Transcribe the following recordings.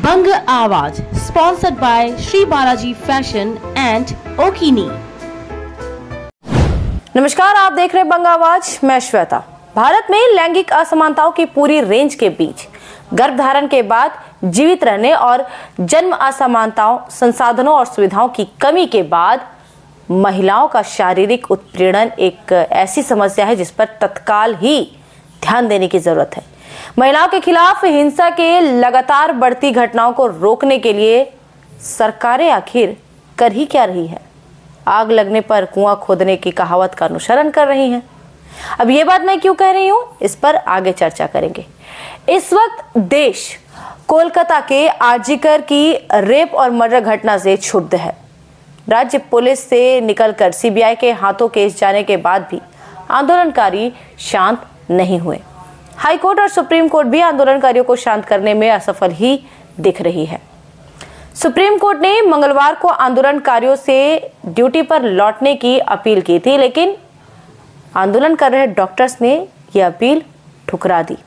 बंग आवाज sponsored by Shri Balaji fashion and ओकिनी। नमस्कार, आप देख रहे हैं बंग आवाज, मैं श्वेता। भारत में लैंगिक असमानताओं की पूरी रेंज के बीच गर्भधारण के बाद जीवित रहने और जन्म असमानताओं, संसाधनों और सुविधाओं की कमी के बाद महिलाओं का शारीरिक उत्पीड़न एक ऐसी समस्या है जिस पर तत्काल ही ध्यान देने की जरूरत है। महिलाओं के खिलाफ हिंसा के लगातार बढ़ती घटनाओं को रोकने के लिए सरकारें आखिर कर ही क्या रही है? आग लगने पर कुआं खोदने की कहावत का अनुसरण कर रही हैं। अब ये बात मैं क्यों कह रही हूं, इस पर आगे चर्चा करेंगे। इस वक्त देश कोलकाता के आरजीकर की रेप और मर्डर घटना से क्षुब्ध है। राज्य पुलिस से निकलकर सीबीआई के हाथों केस जाने के बाद भी आंदोलनकारी शांत नहीं हुए। हाई कोर्ट और सुप्रीम कोर्ट भी आंदोलनकारियों को शांत करने में असफल ही दिख रही है। सुप्रीम कोर्ट ने मंगलवार को आंदोलनकारियों से ड्यूटी पर लौटने की अपील की थी, लेकिन आंदोलन कर रहे डॉक्टर्स ने यह अपील ठुकरा दी।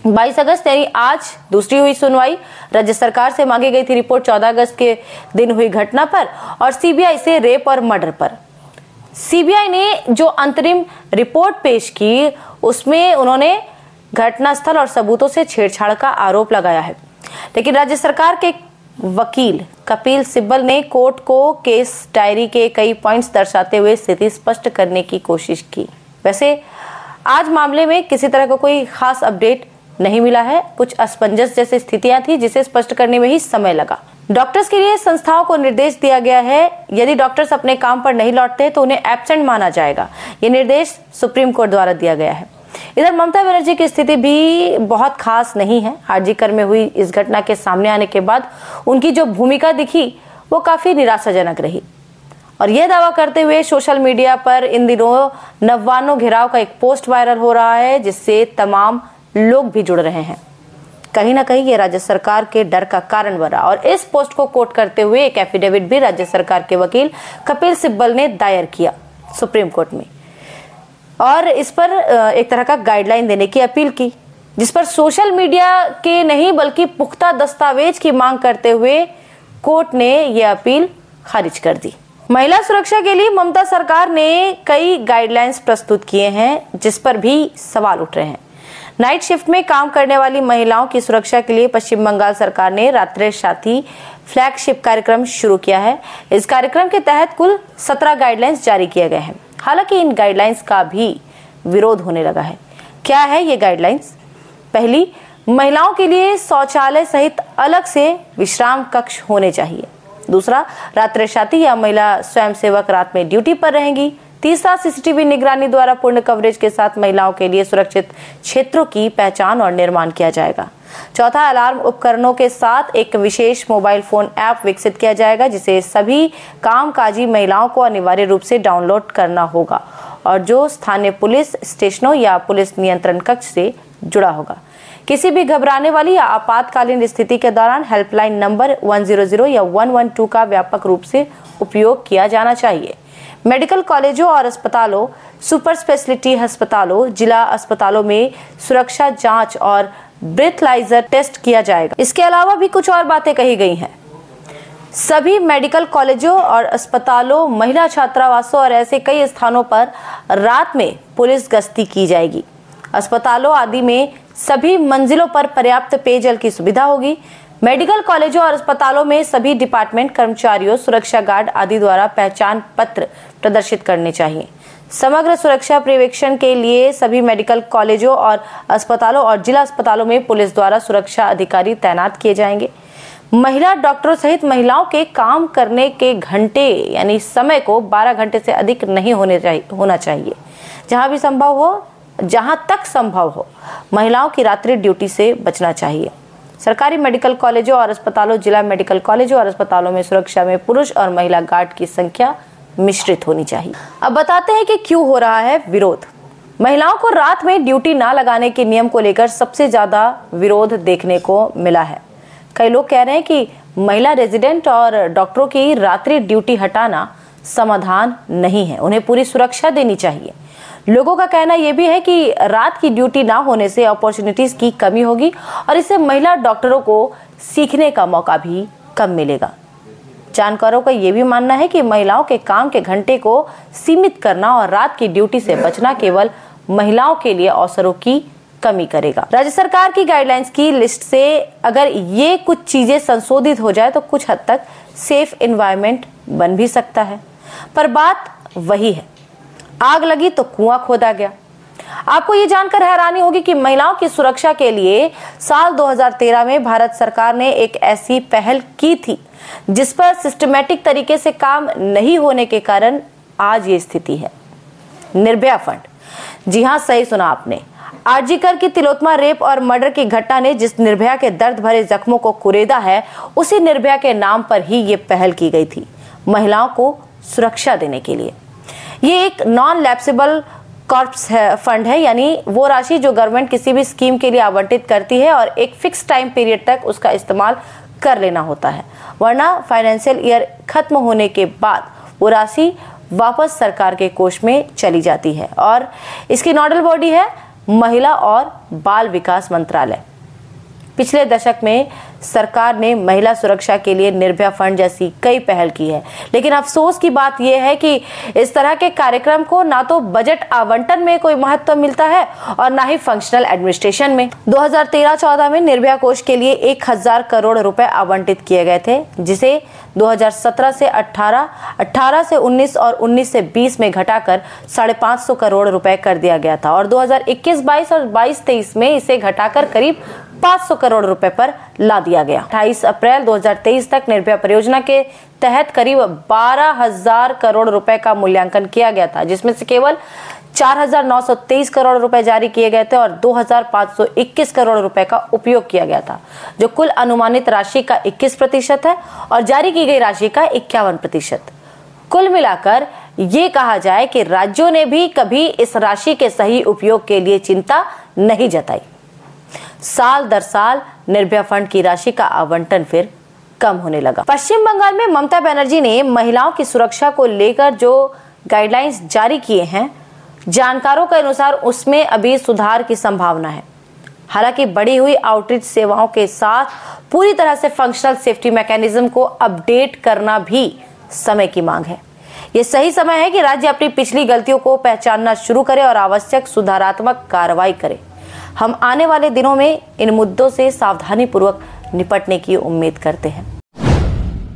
22 अगस्त यानी आज दूसरी हुई सुनवाई। राज्य सरकार से मांगी गई थी रिपोर्ट 14 अगस्त के दिन हुई घटना पर और सीबीआई से रेप और मर्डर पर। सीबीआई ने जो अंतरिम रिपोर्ट पेश की उसमें उन्होंने घटनास्थल और सबूतों से छेड़छाड़ का आरोप लगाया है, लेकिन राज्य सरकार के वकील कपिल सिब्बल ने कोर्ट को केस डायरी के कई पॉइंट्स दर्शाते हुए स्थिति स्पष्ट करने की कोशिश की। वैसे आज मामले में किसी तरह का कोई खास अपडेट नहीं मिला है। कुछ असमंजस जैसी स्थितियां थी जिसे स्पष्ट करने में ही समय लगा। डॉक्टर्स के लिए संस्थाओं को निर्देश दिया गया है, यदि डॉक्टर्स अपने काम पर नहीं लौटते तो उन्हें एब्सेंट माना जाएगा। ये निर्देश सुप्रीम कोर्ट द्वारा दिया गया है। इधर ममता बनर्जी की स्थिति भी बहुत खास नहीं है। आरजीकर में हुई इस घटना के सामने आने के बाद उनकी जो भूमिका दिखी वो काफी निराशाजनक रही और यह दावा करते हुए सोशल मीडिया पर इन दिनों नव्वानो घेराव का एक पोस्ट वायरल हो रहा है, जिससे तमाम लोग भी जुड़ रहे हैं। कहीं ना कहीं ये राज्य सरकार के डर का कारण बना और इस पोस्ट को कोट करते हुए एक एफिडेविट भी राज्य सरकार के वकील कपिल सिब्बल ने दायर किया सुप्रीम कोर्ट में और इस पर एक तरह का गाइडलाइन देने की अपील की, जिस पर सोशल मीडिया के नहीं बल्कि पुख्ता दस्तावेज की मांग करते हुए कोर्ट ने यह अपील खारिज कर दी। महिला सुरक्षा के लिए ममता सरकार ने कई गाइडलाइंस प्रस्तुत किए हैं, जिस पर भी सवाल उठ रहे हैं। नाइट शिफ्ट में काम करने वाली महिलाओं की सुरक्षा के लिए पश्चिम बंगाल सरकार ने रात्रि साथी फ्लैगशिप कार्यक्रम शुरू किया है। इस कार्यक्रम के तहत कुल 17 गाइडलाइंस जारी किए गए हैं। हालांकि इन गाइडलाइंस का भी विरोध होने लगा है। क्या है ये गाइडलाइंस? पहली, महिलाओं के लिए शौचालय सहित अलग से विश्राम कक्ष होने चाहिए। दूसरा, रात्रि साथी या महिला स्वयंसेवक रात में ड्यूटी पर रहेंगी। तीसरा, सीसीटीवी निगरानी द्वारा पूर्ण कवरेज के साथ महिलाओं के लिए सुरक्षित क्षेत्रों की पहचान और निर्माण किया जाएगा। चौथा, अलार्म उपकरणों के साथ एक विशेष मोबाइल फोन ऐप विकसित किया जाएगा, जिसे सभी कामकाजी महिलाओं को अनिवार्य रूप से डाउनलोड करना होगा और जो स्थानीय पुलिस स्टेशनों या पुलिस नियंत्रण कक्ष से जुड़ा होगा। किसी भी घबराने वाली या आपातकालीन स्थिति के दौरान हेल्पलाइन नंबर 100 या 112 का व्यापक रूप से उपयोग किया जाना चाहिए। मेडिकल कॉलेजों और अस्पतालों, सुपर स्पेशलिटी अस्पतालों, जिला अस्पतालों में सुरक्षा जांच और ब्रेथलाइजर टेस्ट किया जाएगा। इसके अलावा भी कुछ और बातें कही गई हैं। सभी मेडिकल कॉलेजों और अस्पतालों, महिला छात्रावासों और ऐसे कई स्थानों पर रात में पुलिस गश्ती की जाएगी। अस्पतालों आदि में सभी मंजिलों पर पर्याप्त पेयजल की सुविधा होगी। मेडिकल कॉलेजों और अस्पतालों में सभी डिपार्टमेंट कर्मचारियों, सुरक्षा गार्ड आदि द्वारा पहचान पत्र प्रदर्शित करने चाहिए। समग्र सुरक्षा पर्यवेक्षण के लिए सभी मेडिकल कॉलेजों और अस्पतालों और जिला अस्पतालों में पुलिस द्वारा सुरक्षा अधिकारी तैनात किए जाएंगे। महिला डॉक्टरों सहित महिलाओं के काम करने के घंटे यानी समय को 12 घंटे से अधिक नहीं होना चाहिए। जहां तक संभव हो महिलाओं की रात्रि ड्यूटी से बचना चाहिए। सरकारी मेडिकल कॉलेजों और अस्पतालों, जिला मेडिकल कॉलेजों और अस्पतालों में सुरक्षा में पुरुष और महिला गार्ड की संख्या मिश्रित होनी चाहिए। अब बताते हैं कि क्यों हो रहा है विरोध। महिलाओं को रात में ड्यूटी ना लगाने के नियम को लेकर सबसे ज्यादा विरोध देखने को मिला है। कई लोग कह रहे हैं कि महिला रेजिडेंट और डॉक्टरों की रात्रि ड्यूटी हटाना समाधान नहीं है, उन्हें पूरी सुरक्षा देनी चाहिए। लोगों का कहना यह भी है कि रात की ड्यूटी ना होने से अपॉर्चुनिटीज की कमी होगी और इससे महिला डॉक्टरों को सीखने का मौका भी कम मिलेगा। जानकारों का यह भी मानना है कि महिलाओं के काम के घंटे को सीमित करना और रात की ड्यूटी से बचना केवल महिलाओं के लिए अवसरों की कमी करेगा। राज्य सरकार की गाइडलाइंस की लिस्ट से अगर ये कुछ चीजें संशोधित हो जाए तो कुछ हद तक सेफ एनवायरनमेंट बन भी सकता है, पर बात वही है, आग लगी तो कुआं खोदा गया। आपको ये जानकर हैरानी होगी कि महिलाओं की सुरक्षा के लिए साल 2013 में भारत सरकार ने एक ऐसी पहल की थी जिस पर सिस्टमैटिक तरीके से काम नहीं होने के कारण आज ये स्थिति है। निर्भया फंड। जी हां, सही सुना आपने। आरजीकर की तिलोत्तमा रेप और मर्डर की घटना ने जिस निर्भया के दर्द भरे जख्मों को कुरेदा है, उसी निर्भया के नाम पर ही ये पहल की गई थी, महिलाओं को सुरक्षा देने के लिए। ये एक नॉन लैप्सेबल कॉर्प्स फंड है, यानी वो राशि जो गवर्नमेंट किसी भी स्कीम के लिए आवंटित करती है और एक फिक्स टाइम पीरियड तक उसका इस्तेमाल कर लेना होता है, वरना फाइनेंशियल ईयर खत्म होने के बाद वो राशि वापस सरकार के कोष में चली जाती है और इसकी नोडल बॉडी है महिला और बाल विकास मंत्रालय। पिछले दशक में सरकार ने महिला सुरक्षा के लिए निर्भया फंड जैसी कई पहल की है, लेकिन अफसोस की बात यह है कि इस तरह के कार्यक्रम को ना तो बजट आवंटन में कोई महत्व मिलता है और ना ही फंक्शनल एडमिनिस्ट्रेशन में। 2013-14 में निर्भया कोष के लिए 1000 करोड़ रुपए आवंटित किए गए थे, जिसे 2017 से 18, 18 से 19 और 19 से 20 में घटाकर 550 करोड़ रुपए कर दिया गया था और 2021-22 और 22-23 में इसे घटाकर करीब 500 करोड़ रुपए पर ला दिया गया। 28 अप्रैल 2023 तक निर्भया परियोजना के तहत करीब 12,000 करोड़ रुपए का मूल्यांकन किया गया था, जिसमें से केवल 4,923 करोड़ रुपए जारी किए गए थे और 2,521 करोड़ रुपए का उपयोग किया गया था, जो कुल अनुमानित राशि का 21% है और जारी की गई राशि का 51%। कुल मिलाकर ये कहा जाए कि राज्यों ने भी कभी इस राशि के सही उपयोग के लिए चिंता नहीं जताई। साल दर साल निर्भया फंड की राशि का आवंटन फिर कम होने लगा। पश्चिम बंगाल में ममता बनर्जी ने महिलाओं की सुरक्षा को लेकर जो गाइडलाइंस जारी किए हैं, जानकारों के अनुसार उसमें अभी सुधार की संभावना है। हालांकि बढ़ी हुई आउटरीच सेवाओं के साथ पूरी तरह से फंक्शनल सेफ्टी मैकेनिज्म को अपडेट करना भी समय की मांग है। ये सही समय है कि राज्य अपनी पिछली गलतियों को पहचानना शुरू करे और आवश्यक सुधारात्मक कार्रवाई करे। हम आने वाले दिनों में इन मुद्दों से सावधानी पूर्वक निपटने की उम्मीद करते हैं।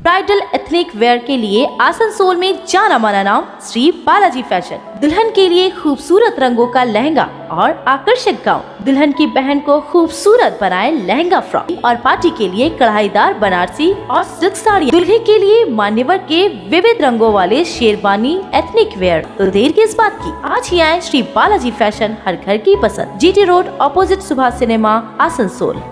ब्राइडल एथनिक वेयर के लिए आसनसोल में जाना माना नाम श्री बालाजी फैशन। दुल्हन के लिए खूबसूरत रंगों का लहंगा और आकर्षक गाउन, दुल्हन की बहन को खूबसूरत बनाए लहंगा फ्रॉक और पार्टी के लिए कढ़ाईदार बनारसी और सिल्क साड़ी, दुल्हे के लिए मान्यवर के विविध रंगों वाले शेरवानी एथनिक वेयर। तो देर किस बात की, आज ही आए श्री बालाजी फैशन, हर घर की पसंद, GT road opposite Subhash cinema, Asansol.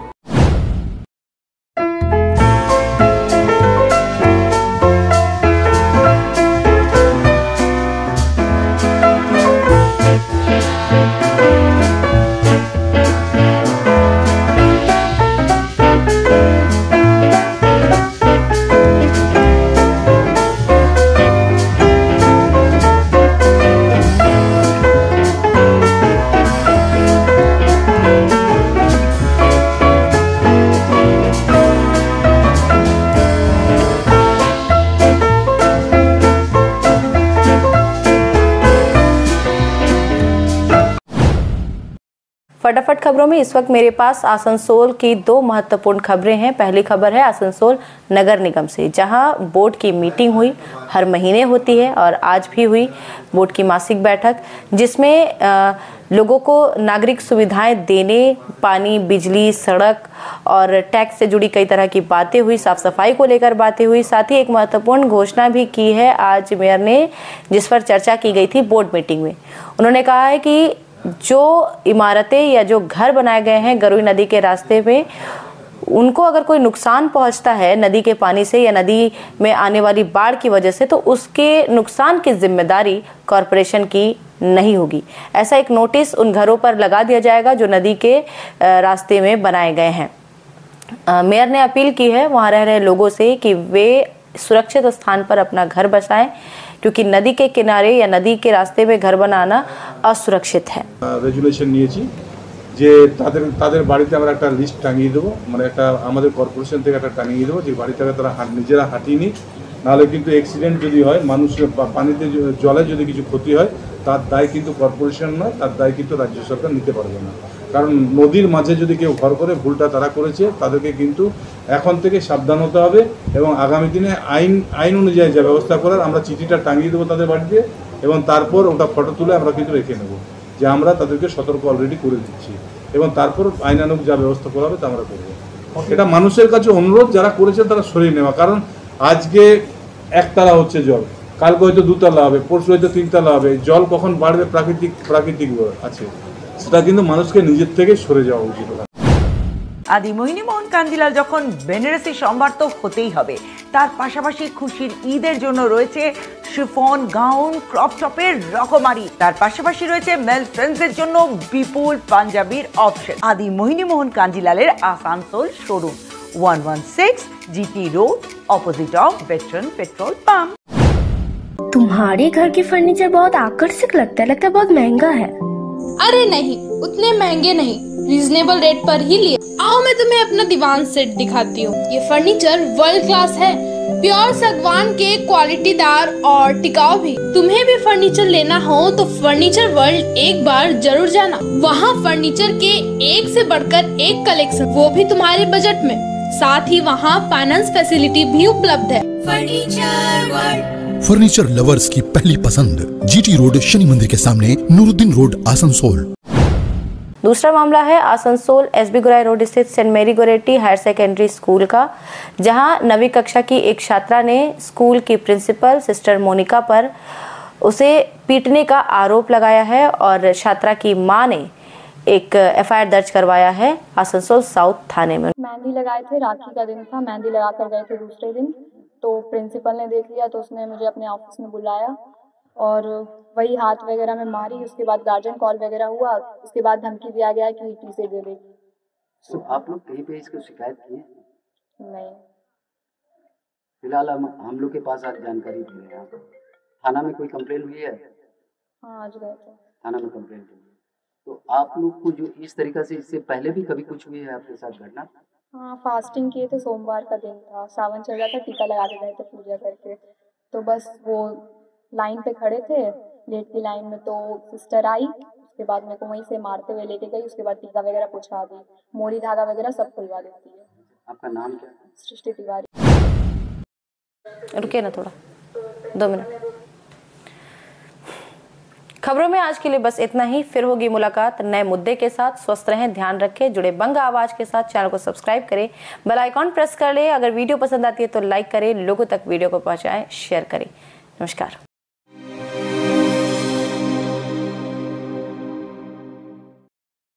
फटाफट खबरों में इस वक्त मेरे पास आसनसोल की दो महत्वपूर्ण खबरें हैं। पहली खबर है आसनसोल नगर निगम से, जहां बोर्ड की मीटिंग हुई, हर महीने होती है और आज भी हुई बोर्ड की मासिक बैठक, जिसमें लोगों को नागरिक सुविधाएं देने, पानी, बिजली, सड़क और टैक्स से जुड़ी कई तरह की बातें हुई, साफ सफाई को लेकर बातें हुई। साथ ही एक महत्वपूर्ण घोषणा भी की है आज मेयर ने, जिस पर चर्चा की गई थी बोर्ड मीटिंग में। उन्होंने कहा है कि जो इमारतें या जो घर बनाए गए हैं गरुई नदी के रास्ते में, उनको अगर कोई नुकसान पहुंचता है नदी के पानी से या नदी में आने वाली बाढ़ की वजह से, तो उसके नुकसान की जिम्मेदारी कॉरपोरेशन की नहीं होगी। ऐसा एक नोटिस उन घरों पर लगा दिया जाएगा जो नदी के रास्ते में बनाए गए हैं। मेयर ने अपील की है वहां रह रहे लोगों से कि वे सुरक्षित स्थान पर अपना घर बसाएं, क्योंकि नदी के किनारे या नदी के रास्ते में घर बनाना असुरक्षित है। रेजुलेशन নিয়েছি যে তাদের বাড়িতে আমরা একটা লিস্ট টাঙিয়ে দেবো, মানে একটা আমাদের কর্পোরেশন থেকে একটা টাঙিয়ে দেবো যে বাড়িটাকে তারা নিজেরা হাঁটিয়ে, নাহলে কিন্তু অ্যাক্সিডেন্ট যদি হয়, মানুষের পানিতে জলে যদি কিছু ক্ষতি হয় তার দায় কিন্তু কর্পোরেশন নয়, তার দায় কিন্তু রাজ্য সরকার নিতে পারবে না। কারণ নদীর মাঝে যদি কেউ ঘর করে, ভুলটা তারা করেছে, তাদেরকে কিন্তু এখন থেকে সাবধান হতে হবে এবং আগামী দিনে আইন অনুযায়ী যা ব্যবস্থা করার আমরা চিঠিটা টাঙিয়ে দেবো তাদের বাড়িতে এবং তারপর ওটা ফটো তুলে আমরা কিন্তু রেখে নেব যে আমরা তাদেরকে সতর্ক অলরেডি করে দিচ্ছি এবং তারপর আইনানুগ যা ব্যবস্থা করা হবে তা আমরা করবো। এটা মানুষের কাছে অনুরোধ, যারা করেছেন তারা সরিয়ে নেওয়া। কারণ আজকে একতলা হচ্ছে জল, কালকে হয়তো দুতলা হবে, পরশু হয়তো তিনতলা হবে। জল কখন বাড়বে প্রাকৃতিক আছে, সেটা কিন্তু মানুষকে নিজের থেকে সরে যাওয়া উচিত। আদি মোহিনী মোহন কাঞ্জিলাল যখন বেনারসি সম্ভার তো হতেই হবে, তার পাশাপাশি খুশির ঈদের জন্য রয়েছে শিফন, গাউন, ক্রপ টপের রকমারি। তার পাশাপাশি রয়েছে মেল ফ্রেন্ডসের জন্য বিপুল পাঞ্জাবির অপশন। আদি মোহিনী মোহন কাঞ্জিলালের Asansol showroom 116 GT road, opposite of veteran petrol pump. तुम्हारे घर के फर्नीचर बहुत आकर्षक लगता है बहुत महंगा है। अरे नहीं, उतने महंगे नहीं, रीजनेबल रेट पर ही लिए। आओ मैं तुम्हें अपना दीवान सेट दिखाती हूँ। ये फर्नीचर वर्ल्ड क्लास है, प्योर सागवान के, क्वालिटीदार और टिकाऊ भी। तुम्हें भी फर्नीचर लेना हो तो फर्नीचर वर्ल्ड एक बार जरूर जाना। वहाँ फर्नीचर के एक से बढ़कर एक कलेक्शन, वो भी तुम्हारे बजट में। साथ ही वहाँ फाइनेंस फैसिलिटी भी उपलब्ध है। फर्नीचर लवर्स की पहली पसंद, GT रोड, शनि मंदिर के सामने, नूरुद्दीन रोड, आसनसोल। दूसरा मामला है आसनसोल SB गुराई रोड स्थित सेंट मेरी गोरेटी हायर सेकेंडरी स्कूल का, जहां 9वीं कक्षा की एक छात्रा ने स्कूल की प्रिंसिपल सिस्टर मोनिका पर उसे पीटने का आरोप लगाया है और छात्रा की मां ने एक FIR दर्ज करवाया है आसनसोल साउथ थाने में। मेहंदी लगाए थे, राखी का दिन था, मेहंदी लगा कर गए थे दूसरे दिन, तो प्रिंसिपल ने देख लिया तो उसने मुझे अपने ऑफिस में बुलाया और वही हाथ वगैरह में मारी। उसके बाद गार्जियन कॉल वगैरह हुआ, उसके बाद धमकी दिया गया कि टीसी दे देगी। तो आप लोग कहीं पे इसको शिकायत किए? नहीं, फिलहाल हम लोग के पास आज जानकारी दी है। थाना में कोई कंप्लेन हुई है? हाँ, आज गए थे थाना में कंप्लेन हुई। तो आप लोग को जो इस तरीका से, इससे पहले भी कभी कुछ हुई है आपके साथ घटना? हाँ, फास्टिंग किए थे, सोमवार का दिन था, सावन चल रहा था, टीका लगा के गए थे पूजा करके। तो बस वो लाइन पे खड़े थे, लेट की लाइन में, तो सिस्टर आई, उसके बाद मेरे को वहीं से मारते हुए लेके गई। उसके बाद टीका वगैरह पूछा दी, मोरी धागा वगैरह सब खुलवा देती है। आपका नाम क्या है? सृष्टि तिवारी। रुके ना थोड़ा, 2 मिनट। खबरों में आज के लिए बस इतना ही। फिर होगी मुलाकात नए मुद्दे के साथ। स्वस्थ रहें, ध्यान रखें, जुड़े बंग आवाज के साथ। चैनल को सब्सक्राइब करें, बेल आइकॉन प्रेस कर ले। अगर वीडियो पसंद आती है तो लाइक करें, लोगों तक वीडियो को पहुंचाएं, शेयर करें। नमस्कार।